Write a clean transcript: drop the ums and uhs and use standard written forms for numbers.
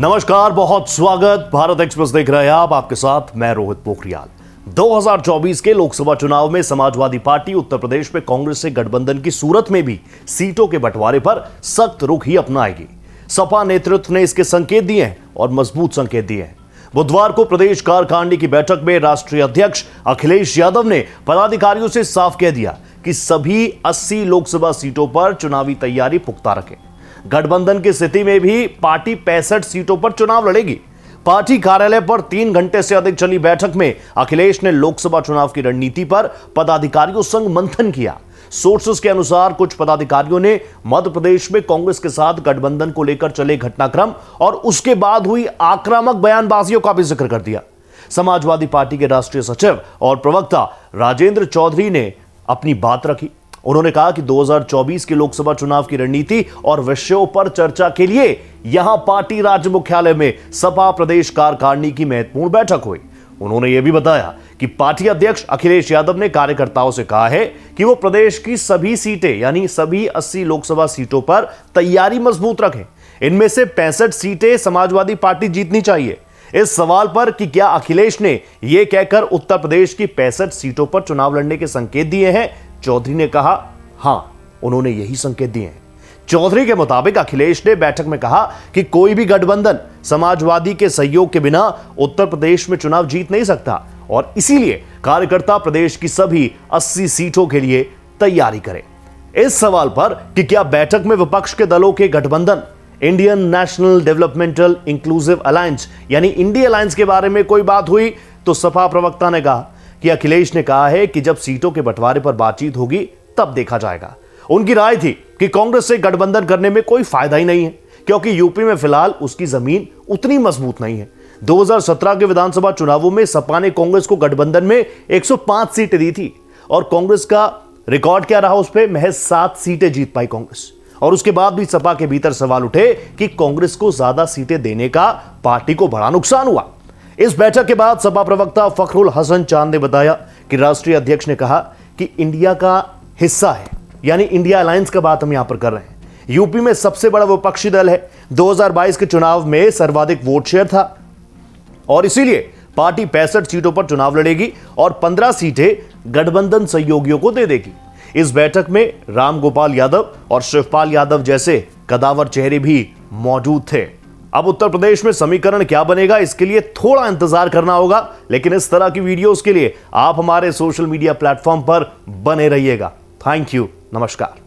नमस्कार, बहुत स्वागत। भारत एक्सप्रेस देख रहे हैं आप, आपके साथ मैं रोहित पोखरियाल। 2024 के लोकसभा चुनाव में समाजवादी पार्टी उत्तर प्रदेश में कांग्रेस से गठबंधन की सूरत में भी सीटों के बंटवारे पर सख्त रुख ही अपनाएगी। सपा नेतृत्व ने इसके संकेत दिए हैं और मजबूत संकेत दिए हैं। बुधवार को प्रदेश कार्यकारिणी की बैठक में राष्ट्रीय अध्यक्ष अखिलेश यादव ने पदाधिकारियों से साफ कह दिया कि सभी 80 लोकसभा सीटों पर चुनावी तैयारी पुख्ता रखें। गठबंधन की स्थिति में भी पार्टी 65 सीटों पर चुनाव लड़ेगी। पार्टी कार्यालय पर 3 घंटे से अधिक चली बैठक में अखिलेश ने लोकसभा चुनाव की रणनीति पर पदाधिकारियों संग मंथन किया। सोर्सेस के अनुसार कुछ पदाधिकारियों ने मध्य प्रदेश में कांग्रेस के साथ गठबंधन को लेकर चले घटनाक्रम और उसके बाद हुई आक्रामक बयानबाजियों का भी जिक्र कर दिया। समाजवादी पार्टी के राष्ट्रीय सचिव और प्रवक्ता राजेंद्र चौधरी ने अपनी बात रखी। उन्होंने कहा कि 2024 के लोकसभा चुनाव की रणनीति और विषयों पर चर्चा के लिए यहां पार्टी राज्य मुख्यालय में सपा प्रदेश कार्यकारिणी की महत्वपूर्ण बैठक हुई। उन्होंने यह भी बताया कि पार्टी अध्यक्ष अखिलेश यादव ने कार्यकर्ताओं से कहा है कि वो प्रदेश की सभी सीटें यानी सभी 80 लोकसभा सीटों पर तैयारी मजबूत रखें। इनमें से 65 सीटें समाजवादी पार्टी जीतनी चाहिए। इस सवाल पर कि क्या अखिलेश ने यह कहकर उत्तर प्रदेश की 65 सीटों पर चुनाव लड़ने के संकेत दिए हैं, चौधरी ने कहा हां, उन्होंने यही संकेत दिए हैं। चौधरी के मुताबिक अखिलेश ने बैठक में कहा कि कोई भी गठबंधन समाजवादी के सहयोग के बिना उत्तर प्रदेश में चुनाव जीत नहीं सकता और इसीलिए कार्यकर्ता प्रदेश की सभी 80 सीटों के लिए तैयारी करें। इस सवाल पर कि क्या बैठक में विपक्ष के दलों के गठबंधन Indian national developmental inclusive alliance यानी इंडी अलायंस के बारे में कोई बात हुई, तो सपा प्रवक्ता ने कहा कि अखिलेश ने कहा है कि जब सीटों के बंटवारे पर बातचीत होगी तब देखा जाएगा। उनकी राय थी कि कांग्रेस से गठबंधन करने में कोई फायदा ही नहीं है क्योंकि यूपी में फिलहाल उसकी जमीन उतनी मजबूत नहीं है। 2017 के विधानसभा चुनावों में सपा ने कांग्रेस को गठबंधन में 105 सीटें दी थी और कांग्रेस का रिकॉर्ड क्या रहा, उस पर महज 7 सीटें जीत पाई कांग्रेस। और उसके बाद भी सपा के भीतर सवाल उठे कि कांग्रेस को ज्यादा सीटें देने का पार्टी को बड़ा नुकसान हुआ। इस बैठक के बाद सपा प्रवक्ता फखरुल हसन चांद ने बताया कि राष्ट्रीय अध्यक्ष ने कहा कि इंडिया का हिस्सा है यानी इंडिया अलायंस का बात हम यहां पर कर रहे हैं। यूपी में सबसे बड़ा विपक्षी दल है। 2022 के चुनाव में सर्वाधिक वोट शेयर था और इसीलिए पार्टी 65 सीटों पर चुनाव लड़ेगी और 15 सीटें गठबंधन सहयोगियों को दे देगी। इस बैठक में राम गोपाल यादव और शिवपाल यादव जैसे कदावर चेहरे भी मौजूद थे। अब उत्तर प्रदेश में समीकरण क्या बनेगा, इसके लिए थोड़ा इंतजार करना होगा, लेकिन इस तरह की वीडियोस के लिए आप हमारे सोशल मीडिया प्लेटफॉर्म पर बने रहिएगा। थैंक यू, नमस्कार।